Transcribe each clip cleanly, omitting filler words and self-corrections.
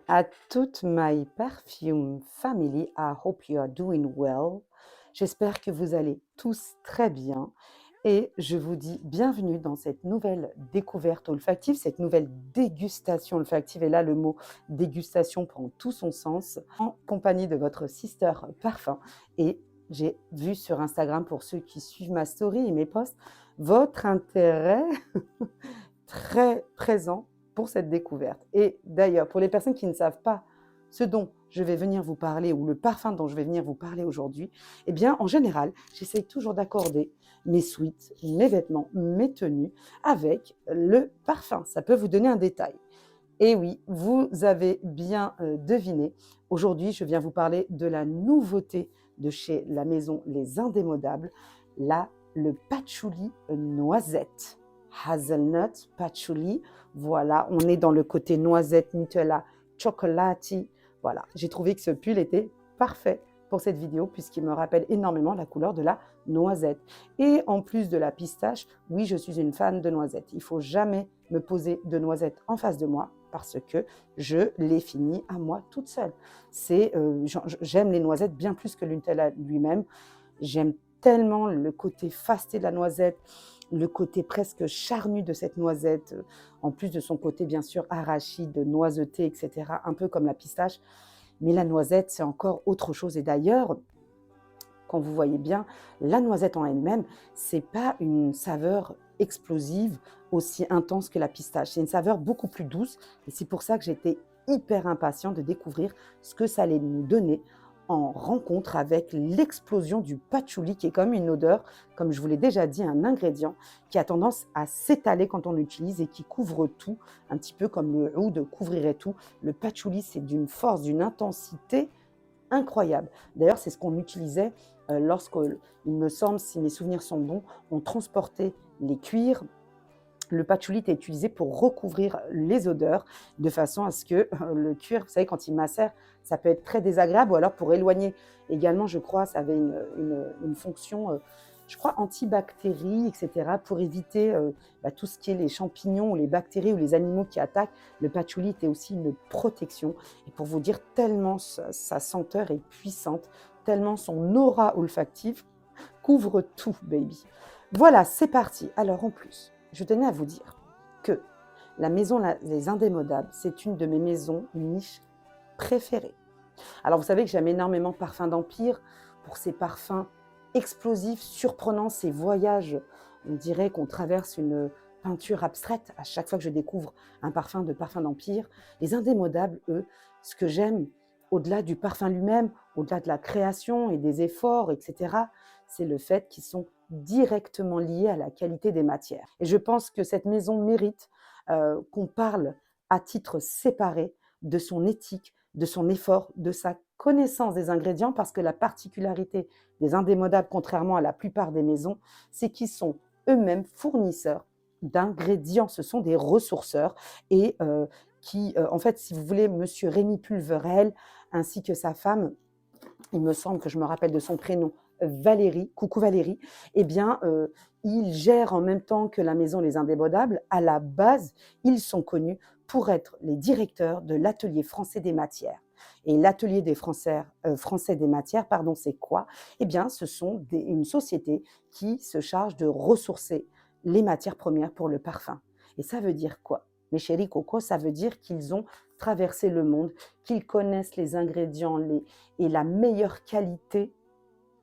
At toute my perfume family, I hope you are doing well. J'espère que vous allez tous très bien et je vous dis bienvenue dans cette nouvelle découverte olfactive, cette nouvelle dégustation olfactive. Et là, le mot dégustation prend tout son sens en compagnie de votre sister parfum. Et j'ai vu sur Instagram, pour ceux qui suivent ma story et mes posts, votre intérêt très présent pour cette découverte. Et d'ailleurs, pour les personnes qui ne savent pas ce dont je vais venir vous parler ou le parfum dont je vais venir vous parler aujourd'hui, eh bien, en général, j'essaye toujours d'accorder mes suites, mes vêtements, mes tenues avec le parfum. Ça peut vous donner un détail. Et oui, vous avez bien deviné. Aujourd'hui, je viens vous parler de la nouveauté de chez la maison Les Indémodables, le patchouli noisette. Hazelnut, patchouli, voilà, on est dans le côté noisette, Nutella, chocolati. Voilà, j'ai trouvé que ce pull était parfait pour cette vidéo puisqu'il me rappelle énormément la couleur de la noisette. Et en plus de la pistache, oui, je suis une fan de noisettes. Il ne faut jamais me poser de noisettes en face de moi parce que je les finis à moi toute seule. J'aime les noisettes bien plus que le Nutella lui-même. J'aime tellement le côté fasté de la noisette, le côté presque charnu de cette noisette, en plus de son côté bien sûr arachide, noiseté, etc., un peu comme la pistache. Mais la noisette, c'est encore autre chose. Et d'ailleurs, quand vous voyez bien, la noisette en elle-même, c'est pas une saveur explosive aussi intense que la pistache. C'est une saveur beaucoup plus douce et c'est pour ça que j'étais hyper impatient de découvrir ce que ça allait nous donner en rencontre avec l'explosion du patchouli, qui est comme une odeur, comme je vous l'ai déjà dit, un ingrédient qui a tendance à s'étaler quand on l'utilise et qui couvre tout, un petit peu comme le oud couvrirait tout. Le patchouli, c'est d'une force, d'une intensité incroyable. D'ailleurs, c'est ce qu'on utilisait lorsqu'il me semble, si mes souvenirs sont bons, on transportait les cuirs. Le patchouli était utilisé pour recouvrir les odeurs, de façon à ce que le cuir, vous savez, quand il macère, ça peut être très désagréable, ou alors pour éloigner. Également, je crois, ça avait une fonction, je crois, antibactérie, etc., pour éviter tout ce qui est les champignons, ou les bactéries, ou les animaux qui attaquent. Le patchouli était aussi une protection. Et pour vous dire, tellement sa senteur est puissante, tellement son aura olfactive couvre tout, baby. Voilà, c'est parti. Alors, en plus, je tenais à vous dire que la maison Les Indémodables, c'est une de mes maisons niches préférées. Alors, vous savez que j'aime énormément Parfums d'Empire pour ses parfums explosifs, surprenants, ces voyages. On dirait qu'on traverse une peinture abstraite à chaque fois que je découvre un parfum de Parfums d'Empire. Les Indémodables, eux, ce que j'aime, au-delà du parfum lui-même, au-delà de la création et des efforts, etc., c'est le fait qu'ils sont directement liés à la qualité des matières. Et je pense que cette maison mérite qu'on parle à titre séparé de son éthique, de son effort, de sa connaissance des ingrédients, parce que la particularité des Indémodables, contrairement à la plupart des maisons, c'est qu'ils sont eux-mêmes fournisseurs d'ingrédients. Ce sont des ressourceurs et en fait, si vous voulez, Monsieur Rémi Pulverel, ainsi que sa femme, il me semble que je me rappelle de son prénom, Valérie, coucou Valérie, eh bien, ils gèrent en même temps que la maison Les Indémodables. À la base, ils sont connus pour être les directeurs de l'atelier français des matières. Et l'atelier des français des matières, pardon, c'est quoi? Eh bien, ce sont une société qui se charge de ressourcer les matières premières pour le parfum. Et ça veut dire quoi? Mes chéris Coco, ça veut dire qu'ils ont traversé le monde, qu'ils connaissent les ingrédients et la meilleure qualité,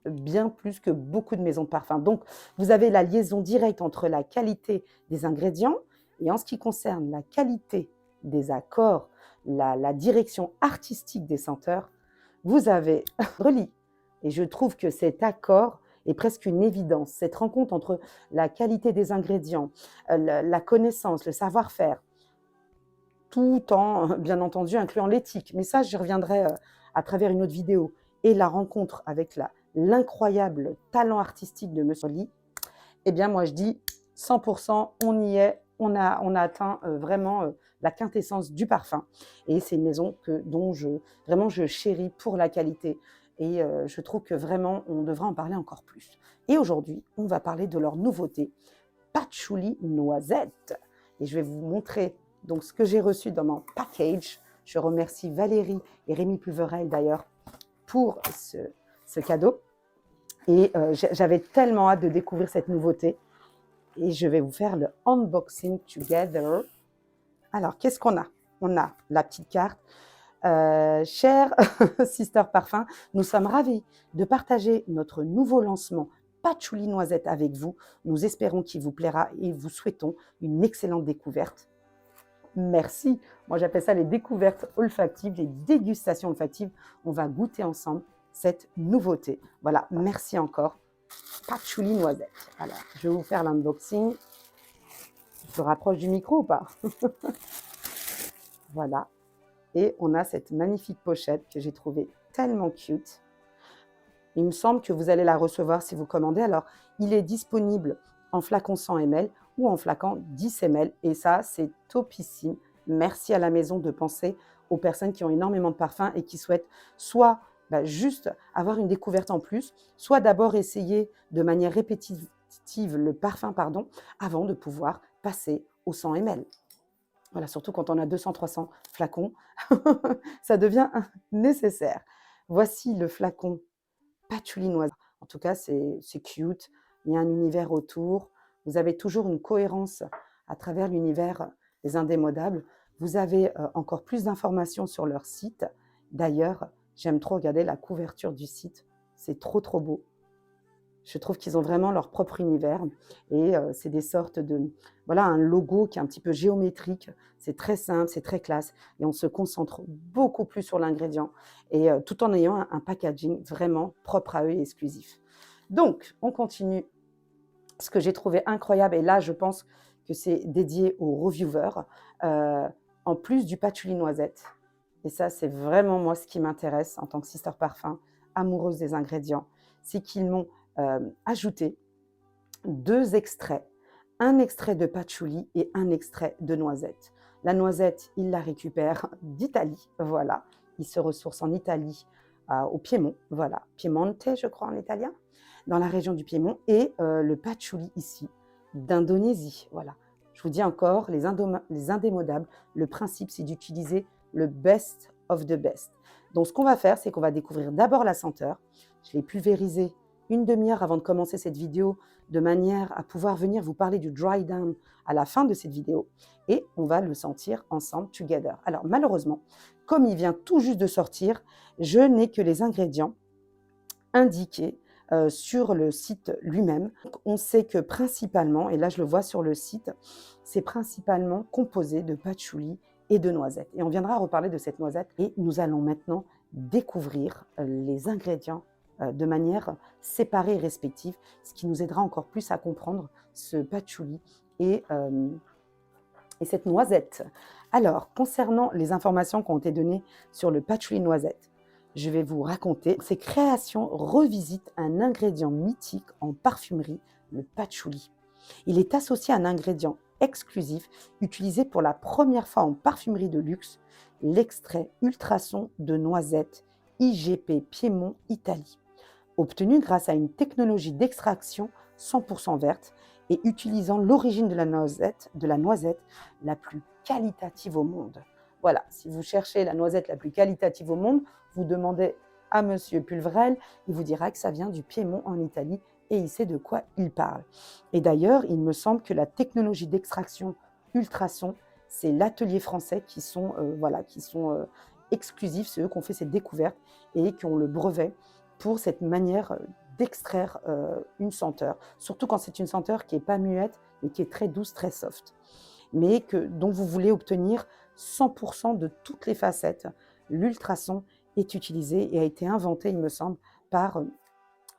bien plus que beaucoup de maisons de parfum. Donc, vous avez la liaison directe entre la qualité des ingrédients et en ce qui concerne la qualité des accords, la direction artistique des senteurs, vous avez relis. Et je trouve que cet accord est presque une évidence. Cette rencontre entre la qualité des ingrédients, la connaissance, le savoir-faire, tout en, bien entendu, incluant l'éthique. Mais ça, j'y reviendrai à travers une autre vidéo. Et la rencontre avec l'incroyable talent artistique de Monsieur Lee, eh bien, moi, je dis 100%, on y est, on a atteint vraiment la quintessence du parfum. Et c'est une maison dont je chéris pour la qualité. Et je trouve que vraiment, on devrait en parler encore plus. Et aujourd'hui, on va parler de leur nouveauté, patchouli noisette. Et je vais vous montrer donc ce que j'ai reçu dans mon package. Je remercie Valérie et Rémi Pulverel d'ailleurs pour ce cadeau. Et j'avais tellement hâte de découvrir cette nouveauté. Et je vais vous faire le unboxing together. Alors, qu'est-ce qu'on a? On a la petite carte. Cher Sister Parfum, nous sommes ravis de partager notre nouveau lancement Patchouli Noisette avec vous. Nous espérons qu'il vous plaira et vous souhaitons une excellente découverte. Merci. Moi, j'appelle ça les découvertes olfactives, les dégustations olfactives. On va goûter ensemble cette nouveauté. Voilà, merci encore. Patchouli Noisette. Alors, je vais vous faire l'unboxing. Je me rapproche du micro ou pas? Voilà. Et on a cette magnifique pochette que j'ai trouvée tellement cute. Il me semble que vous allez la recevoir si vous commandez. Alors, il est disponible en flacon 100 ml ou en flacon 10 ml. Et ça, c'est topissime. Merci à la maison de penser aux personnes qui ont énormément de parfums et qui souhaitent soit juste avoir une découverte en plus, soit d'abord essayer de manière répétitive le parfum, avant de pouvoir passer au 100 ml. Voilà, surtout quand on a 200-300 flacons, ça devient nécessaire. Voici le flacon Patchouli Noisette. En tout cas, c'est cute. Il y a un univers autour. Vous avez toujours une cohérence à travers l'univers des indémodables. Vous avez encore plus d'informations sur leur site. D'ailleurs, j'aime trop regarder la couverture du site. C'est trop, trop beau. Je trouve qu'ils ont vraiment leur propre univers et c'est des sortes de... Voilà, un logo qui est un petit peu géométrique. C'est très simple, c'est très classe et on se concentre beaucoup plus sur l'ingrédient et tout en ayant un packaging vraiment propre à eux et exclusif. Donc, on continue. Ce que j'ai trouvé incroyable, et là, je pense que c'est dédié aux reviewers, en plus du patchouli noisette. Et ça, c'est vraiment moi ce qui m'intéresse en tant que Sister Parfum, amoureuse des ingrédients, c'est qu'ils m'ont ajouté 2 extraits, un extrait de patchouli et un extrait de noisette. La noisette, il la récupère d'Italie, voilà. Il se ressource en Italie, au Piémont, voilà, Piemonte, je crois en italien, dans la région du Piémont, et le patchouli ici, d'Indonésie, voilà. Je vous dis encore, les indémodables, le principe, c'est d'utiliser le best of the best. Donc, ce qu'on va faire, c'est qu'on va découvrir d'abord la senteur. Je l'ai pulvérisé une demi-heure avant de commencer cette vidéo, de manière à pouvoir venir vous parler du dry down à la fin de cette vidéo. Et on va le sentir ensemble, together. Alors, malheureusement, comme il vient tout juste de sortir, je n'ai que les ingrédients indiqués sur le site lui-même. On sait que principalement, et là je le vois sur le site, c'est principalement composé de patchouli et de noisettes. Et on viendra reparler de cette noisette et nous allons maintenant découvrir les ingrédients de manière séparée et respective, ce qui nous aidera encore plus à comprendre ce patchouli et cette noisette. Alors, concernant les informations qui ont été données sur le patchouli noisette, je vais vous raconter. Ces créations revisitent un ingrédient mythique en parfumerie, le patchouli. Il est associé à un ingrédient exclusif utilisé pour la première fois en parfumerie de luxe, l'extrait ultrason de noisette IGP Piémont, Italie, obtenu grâce à une technologie d'extraction 100% verte et utilisant l'origine de la noisette la plus qualitative au monde. Voilà, si vous cherchez la noisette la plus qualitative au monde, vous demandez à Monsieur Pulverel, il vous dira que ça vient du Piémont en Italie et il sait de quoi il parle. Et d'ailleurs, il me semble que la technologie d'extraction ultrason, c'est l'atelier français qui sont exclusifs, c'est eux qui ont fait cette découverte et qui ont le brevet pour cette manière d'extraire une senteur, surtout quand c'est une senteur qui n'est pas muette mais qui est très douce, très soft, mais dont vous voulez obtenir 100% de toutes les facettes. L'ultrason est utilisé et a été inventé, il me semble, par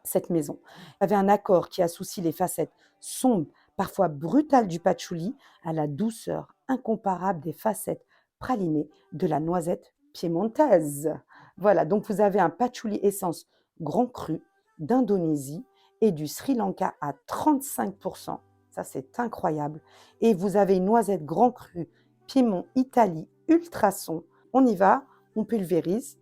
cette maison. Il y avait un accord qui associe les facettes sombres, parfois brutales du patchouli à la douceur incomparable des facettes pralinées de la noisette piémontaise. Voilà, donc vous avez un patchouli essence grand cru d'Indonésie et du Sri Lanka à 35%. Ça, c'est incroyable. Et vous avez une noisette grand cru Piémont, Italie, ultrason. On y va, on pulvérise.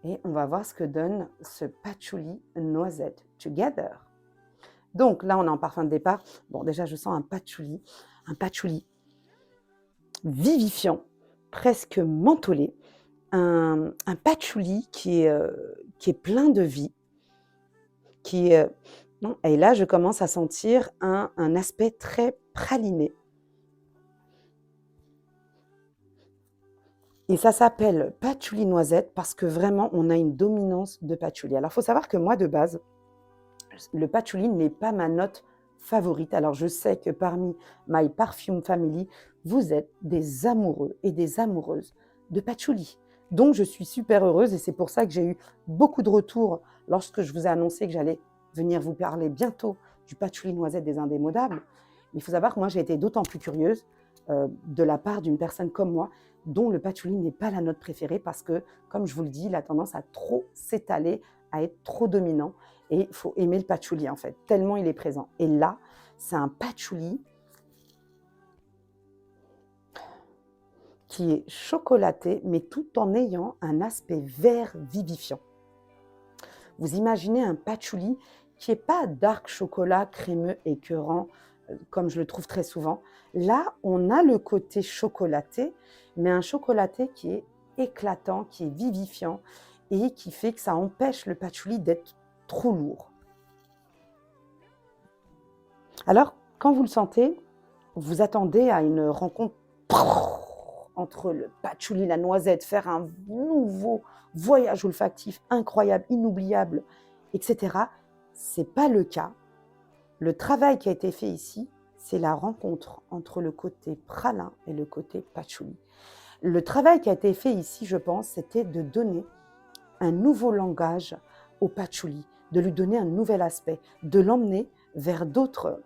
Et on va voir ce que donne ce patchouli noisette together. Donc là, on est en parfum de départ. Bon, déjà, je sens un patchouli vivifiant, presque mentholé, un patchouli qui est plein de vie, qui est, non, et là, je commence à sentir un aspect très praliné. Et ça s'appelle patchouli noisette parce que vraiment, on a une dominance de patchouli. Alors, il faut savoir que moi, de base, le patchouli n'est pas ma note favorite. Alors, je sais que parmi My Perfume Family, vous êtes des amoureux et des amoureuses de patchouli. Donc, je suis super heureuse et c'est pour ça que j'ai eu beaucoup de retours lorsque je vous ai annoncé que j'allais venir vous parler bientôt du patchouli noisette des Indémodables. Mais il faut savoir que moi, j'ai été d'autant plus curieuse de la part d'une personne comme moi dont le patchouli n'est pas la note préférée parce que, comme je vous le dis, il a tendance à trop s'étaler, à être trop dominant. Et il faut aimer le patchouli, en fait, tellement il est présent. Et là, c'est un patchouli qui est chocolaté, mais tout en ayant un aspect vert vivifiant. Vous imaginez un patchouli qui n'est pas dark chocolat crémeux écœurant, comme je le trouve très souvent. Là, on a le côté chocolaté, mais un chocolaté qui est éclatant, qui est vivifiant et qui fait que ça empêche le patchouli d'être trop lourd. Alors, quand vous le sentez, vous attendez à une rencontre entre le patchouli et la noisette, faire un nouveau voyage olfactif incroyable, inoubliable, etc. Ce n'est pas le cas. Le travail qui a été fait ici, c'est la rencontre entre le côté pralin et le côté patchouli. Le travail qui a été fait ici, je pense, c'était de donner un nouveau langage au patchouli, de lui donner un nouvel aspect, de l'emmener vers d'autres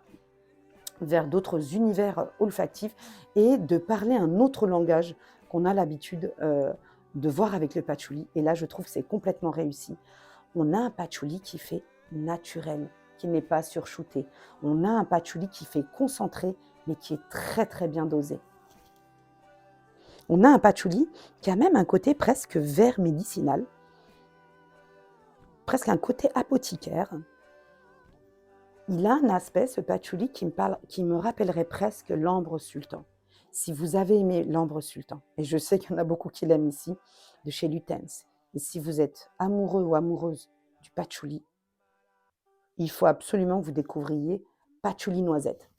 univers olfactifs et de parler un autre langage qu'on a l'habitude de voir avec le patchouli. Et là, je trouve que c'est complètement réussi. On a un patchouli qui fait naturel, qui n'est pas surshooté. On a un patchouli qui fait concentré, mais qui est très très bien dosé. On a un patchouli qui a même un côté presque vert médicinal, presque un côté apothicaire. Il a un aspect, ce patchouli, qui me rappellerait presque l'ambre sultan. Si vous avez aimé l'ambre sultan, et je sais qu'il y en a beaucoup qui l'aiment ici, de chez Lutenz, et si vous êtes amoureux ou amoureuse du patchouli, il faut absolument que vous découvriez patchouli noisette.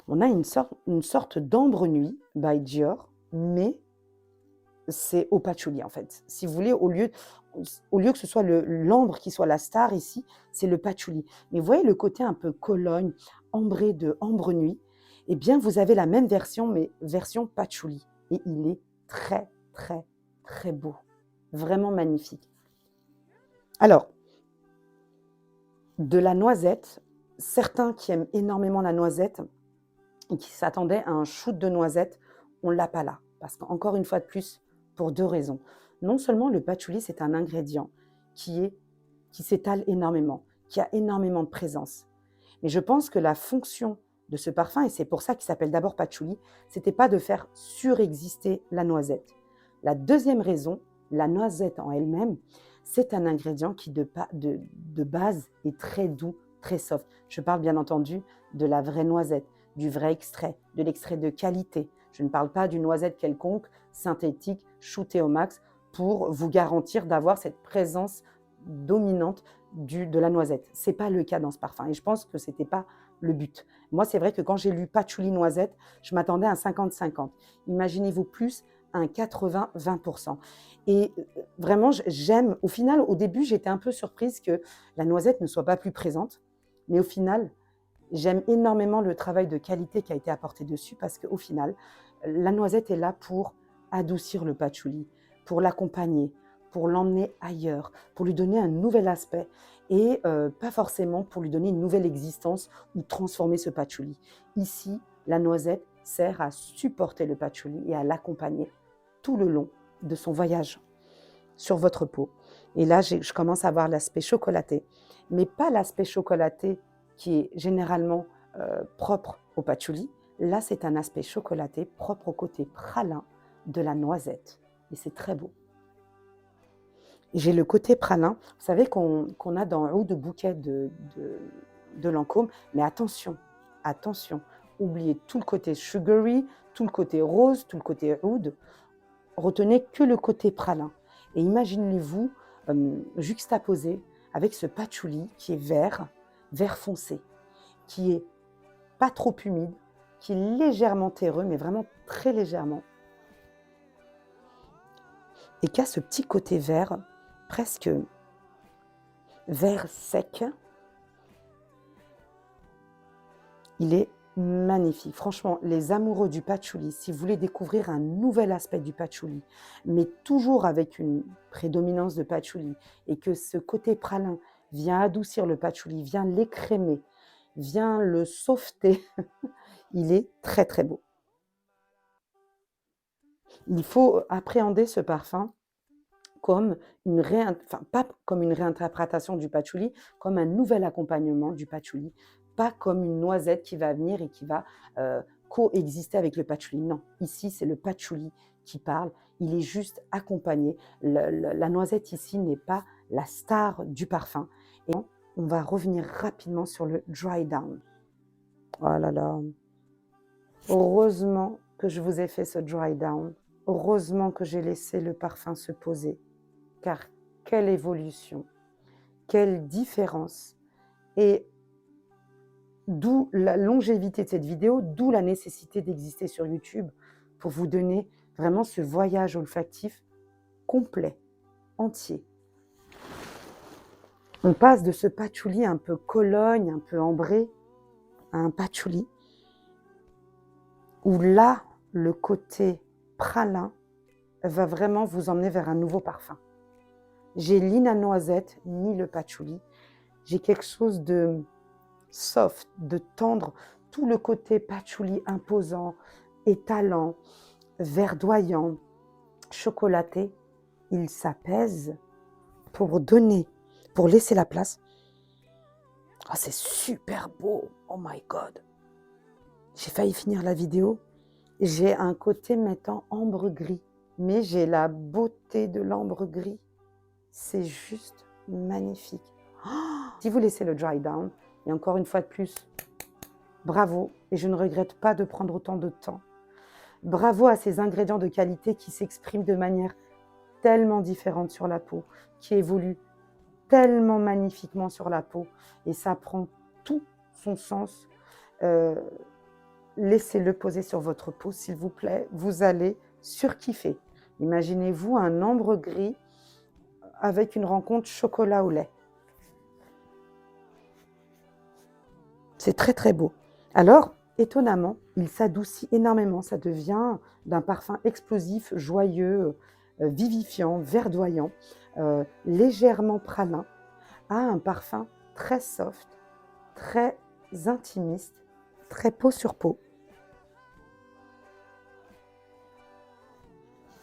On a une sorte d'ambre nuit by Dior, mais c'est au patchouli en fait. Si vous voulez, au lieu que ce soit l'ambre qui soit la star ici, c'est le patchouli. Mais vous voyez le côté un peu Cologne, ambré de ambre nuit, eh bien vous avez la même version, mais version patchouli. Et il est très, très, très beau. Vraiment magnifique. Alors, de la noisette, certains qui aiment énormément la noisette et qui s'attendaient à un shoot de noisette, on ne l'a pas là. Parce qu'encore une fois de plus, pour deux raisons. Non seulement le patchouli, c'est un ingrédient qui s'étale énormément, qui a énormément de présence. Mais je pense que la fonction de ce parfum, et c'est pour ça qu'il s'appelle d'abord patchouli, c'était pas de faire surexister la noisette. La deuxième raison, la noisette en elle-même, c'est un ingrédient qui de base est très doux, très soft. Je parle bien entendu de la vraie noisette, du vrai extrait, de l'extrait de qualité. Je ne parle pas d'une noisette quelconque, synthétique, shootée au max, pour vous garantir d'avoir cette présence dominante de la noisette. Ce n'est pas le cas dans ce parfum et je pense que ce n'était pas le but. Moi, c'est vrai que quand j'ai lu patchouli noisette, je m'attendais à un 50-50. Imaginez-vous plus un 80-20%. Et vraiment, j'aime, au final, au début, j'étais un peu surprise que la noisette ne soit pas plus présente, mais au final, j'aime énormément le travail de qualité qui a été apporté dessus parce qu'au final, la noisette est là pour adoucir le patchouli, pour l'accompagner, pour l'emmener ailleurs, pour lui donner un nouvel aspect et pas forcément pour lui donner une nouvelle existence ou transformer ce patchouli. Ici, la noisette sert à supporter le patchouli et à l'accompagner tout le long de son voyage sur votre peau. Et là, je commence à voir l'aspect chocolaté, mais pas l'aspect chocolaté qui est généralement propre au patchouli. Là, c'est un aspect chocolaté propre au côté pralin de la noisette. Et c'est très beau. Et j'ai le côté pralin, vous savez, qu'on a dans Oud de bouquet de Lancôme. Mais attention, attention, oubliez tout le côté sugary, tout le côté rose, tout le côté oud. Retenez que le côté pralin. Et imaginez-vous juxtaposé avec ce patchouli qui est vert foncé, qui est pas trop humide, qui est légèrement terreux, mais vraiment très légèrement. Et qui a ce petit côté vert, presque vert sec. Il est magnifique. Franchement, les amoureux du patchouli, si vous voulez découvrir un nouvel aspect du patchouli, mais toujours avec une prédominance de patchouli, et que ce côté pralin vient adoucir le patchouli, vient l'écrémer, vient le sauveter, il est très très beau. Il faut appréhender ce parfum comme pas comme une réinterprétation du patchouli, comme un nouvel accompagnement du patchouli, pas comme une noisette qui va venir et qui va coexister avec le patchouli. Non, ici c'est le patchouli qui parle, il est juste accompagné. La noisette ici n'est pas la star du parfum. Et on va revenir rapidement sur le dry down. Oh là là, heureusement que je vous ai fait ce dry down, heureusement que j'ai laissé le parfum se poser. Car quelle évolution, quelle différence. Et d'où la longévité de cette vidéo, d'où la nécessité d'exister sur YouTube pour vous donner vraiment ce voyage olfactif complet, entier. On passe de ce patchouli un peu Cologne, un peu ambré, à un patchouli où là, le côté pralin va vraiment vous emmener vers un nouveau parfum. J'ai ni la noisette, ni le patchouli. J'ai quelque chose de soft, de tendre, tout le côté patchouli imposant, étalant, verdoyant, chocolaté. Il s'apaise pour laisser la place. Oh, c'est super beau, oh my God. J'ai failli finir la vidéo. J'ai un côté mettant ambre gris, mais j'ai la beauté de l'ambre gris. C'est juste magnifique. Oh, si vous laissez le dry down, et encore une fois de plus, bravo, et je ne regrette pas de prendre autant de temps. Bravo à ces ingrédients de qualité qui s'expriment de manière tellement différente sur la peau, qui évoluent tellement magnifiquement sur la peau, et ça prend tout son sens. Laissez-le poser sur votre peau, s'il vous plaît, vous allez surkiffer. Imaginez-vous un ambre gris avec une rencontre chocolat au lait. C'est très très beau. Alors, étonnamment, il s'adoucit énormément. Ça devient d'un parfum explosif, joyeux, vivifiant, verdoyant, légèrement pralin, à un parfum très soft, très intimiste, très peau sur peau.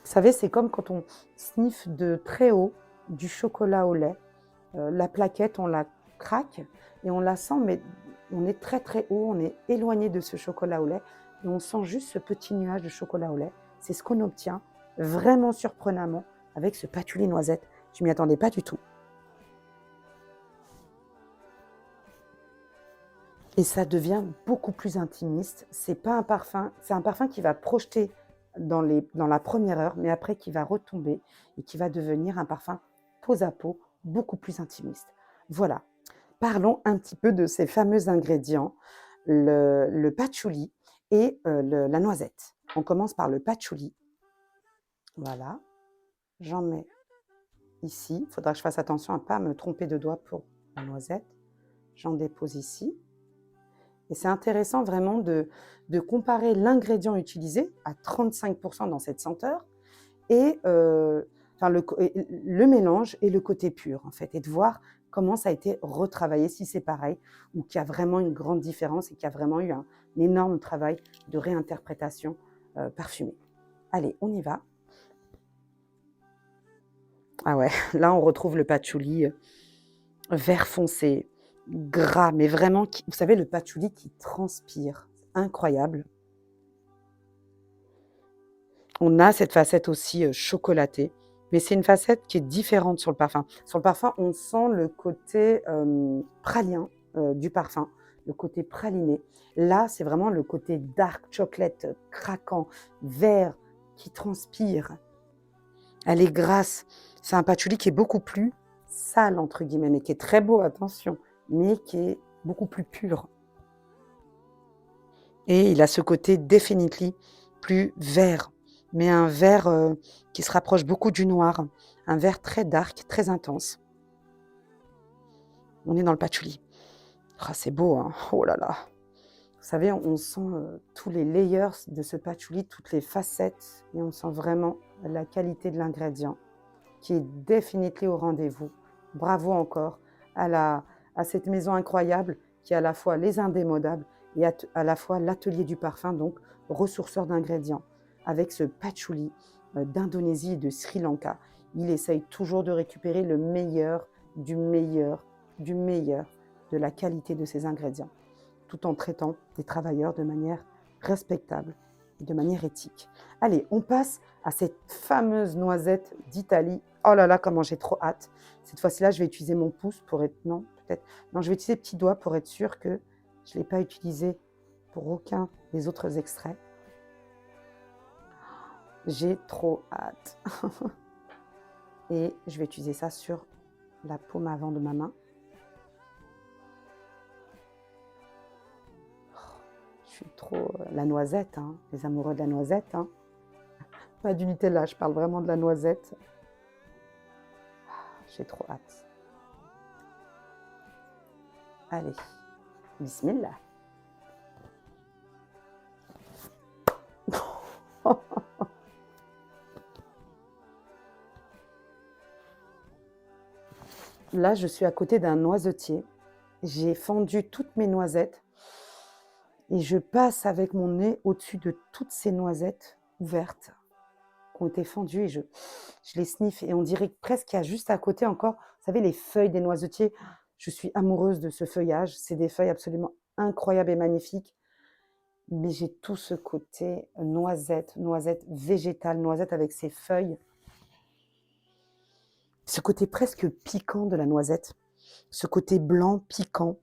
Vous savez, c'est comme quand on sniffe de très haut du chocolat au lait. La plaquette, on la craque et on la sent, mais on est très très haut, on est éloigné de ce chocolat au lait et on sent juste ce petit nuage de chocolat au lait. C'est ce qu'on obtient vraiment surprenamment avec ce patchouli noisette. Je ne m'y attendais pas du tout. Et ça devient beaucoup plus intimiste. C'est pas un parfum, c'est un parfum qui va projeter dans la première heure, mais après qui va retomber et qui va devenir un parfum peau à peau beaucoup plus intimiste. Voilà. Parlons un petit peu de ces fameux ingrédients, le patchouli et la noisette. On commence par le patchouli. Voilà. J'en mets ici. Il faudra que je fasse attention à ne pas me tromper de doigt pour la noisette. J'en dépose ici. Et c'est intéressant vraiment de comparer l'ingrédient utilisé à 35% dans cette senteur et le mélange et le côté pur en fait, et de voir comment ça a été retravaillé, si c'est pareil ou qu'il y a vraiment une grande différence et qu'il y a vraiment eu un énorme travail de réinterprétation parfumée. Allez, on y va. Ah ouais, là on retrouve le patchouli vert foncé, gras, mais vraiment, vous savez, le patchouli qui transpire, incroyable. On a cette facette aussi chocolatée, mais c'est une facette qui est différente sur le parfum. Sur le parfum, on sent le côté pralien du parfum, le côté praliné. Là, c'est vraiment le côté dark chocolate, craquant, vert, qui transpire. Elle est grasse. C'est un patchouli qui est beaucoup plus sale, entre guillemets, mais qui est très beau, attention, mais qui est beaucoup plus pur. Et il a ce côté definitely plus vert, mais un vert qui se rapproche beaucoup du noir, un vert très dark, très intense. On est dans le patchouli. Ah, c'est beau, hein. Oh là là. Vous savez, on sent tous les layers de ce patchouli, toutes les facettes, et on sent vraiment la qualité de l'ingrédient qui est définitivement au rendez-vous. Bravo encore à cette maison incroyable qui est à la fois les indémodables et à la fois l'atelier du parfum, donc ressourceur d'ingrédients, avec ce patchouli d'Indonésie et de Sri Lanka. Il essaye toujours de récupérer le meilleur, du meilleur, du meilleur de la qualité de ses ingrédients, tout en traitant des travailleurs de manière respectable, de manière éthique. Allez, on passe à cette fameuse noisette d'Italie. Oh là là, comment j'ai trop hâte. Cette fois-ci-là, je vais utiliser mon pouce pour être... Non, peut-être. Non, je vais utiliser le petit doigt pour être sûr que je ne l'ai pas utilisé pour aucun des autres extraits. J'ai trop hâte. Et je vais utiliser ça sur la paume avant de ma main. Je suis trop... La noisette, hein, les amoureux de la noisette. Hein. Pas du Nutella, je parle vraiment de la noisette. J'ai trop hâte. Allez, bismillah. Là, je suis à côté d'un noisetier. J'ai fendu toutes mes noisettes et je passe avec mon nez au-dessus de toutes ces noisettes ouvertes qui ont été fendues et je les sniffe et on dirait presque qu'il y a juste à côté encore, vous savez, les feuilles des noisetiers. Je suis amoureuse de ce feuillage. C'est des feuilles absolument incroyables et magnifiques. Mais j'ai tout ce côté noisette, noisette végétale, noisette avec ses feuilles. Ce côté presque piquant de la noisette, ce côté blanc piquant,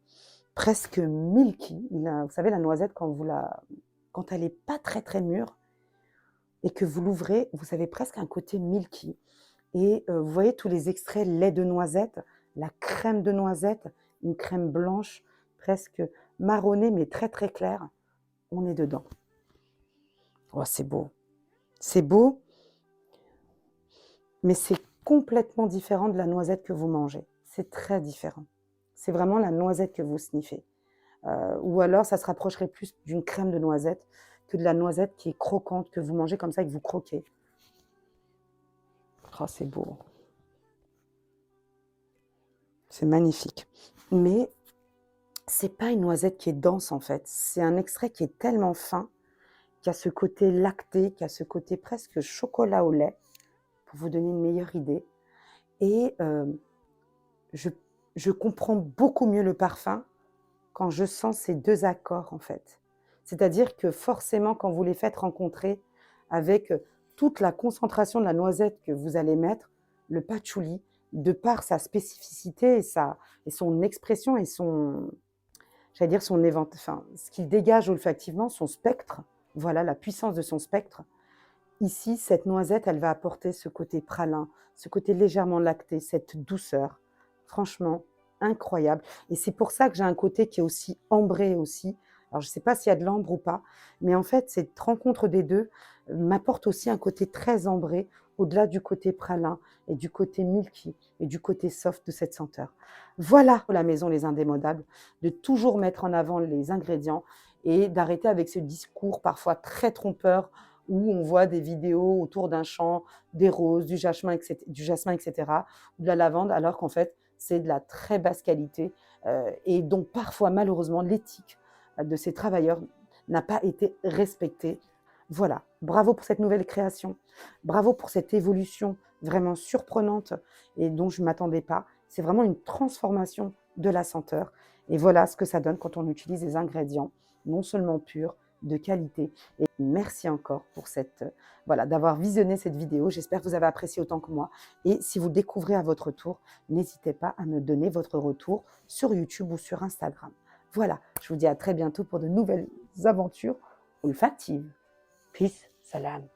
presque milky. Vous savez, la noisette, quand elle n'est pas très très mûre et que vous l'ouvrez, vous avez presque un côté milky. Et vous voyez tous les extraits lait de noisette, la crème de noisette, une crème blanche, presque marronnée mais très très claire. On est dedans. Oh, c'est beau. C'est beau, mais c'est complètement différent de la noisette que vous mangez. C'est très différent. C'est vraiment la noisette que vous sniffez. Ou alors, ça se rapprocherait plus d'une crème de noisette que de la noisette qui est croquante, que vous mangez comme ça et que vous croquez. Oh, c'est beau. C'est magnifique. Mais c'est pas une noisette qui est dense, en fait. C'est un extrait qui est tellement fin, qui a ce côté lacté, qui a ce côté presque chocolat au lait, pour vous donner une meilleure idée. Et je comprends beaucoup mieux le parfum quand je sens ces deux accords, en fait. C'est-à-dire que forcément, quand vous les faites rencontrer avec toute la concentration de la noisette que vous allez mettre, le patchouli, de par sa spécificité et son expression et son ce qu'il dégage olfactivement, son spectre, voilà la puissance de son spectre. Ici, cette noisette, elle va apporter ce côté pralin, ce côté légèrement lacté, cette douceur. Franchement, incroyable. Et c'est pour ça que j'ai un côté qui est aussi ambré aussi. Alors, je ne sais pas s'il y a de l'ambre ou pas, mais en fait, cette rencontre des deux m'apporte aussi un côté très ambré, au-delà du côté pralin et du côté milky et du côté soft de cette senteur. Voilà la maison Les Indémodables, de toujours mettre en avant les ingrédients et d'arrêter avec ce discours parfois très trompeur où on voit des vidéos autour d'un champ, des roses, du jasmin, etc., ou de la lavande, alors qu'en fait, c'est de la très basse qualité et dont parfois, malheureusement, l'éthique de ces travailleurs n'a pas été respectée. Voilà, bravo pour cette nouvelle création, bravo pour cette évolution vraiment surprenante et dont je ne m'attendais pas. C'est vraiment une transformation de la senteur. Et voilà ce que ça donne quand on utilise des ingrédients non seulement purs, de qualité. Et merci encore pour d'avoir visionné cette vidéo. J'espère que vous avez apprécié autant que moi. Et si vous découvrez à votre tour, n'hésitez pas à me donner votre retour sur YouTube ou sur Instagram. Voilà, je vous dis à très bientôt pour de nouvelles aventures olfactives. Peace, salam.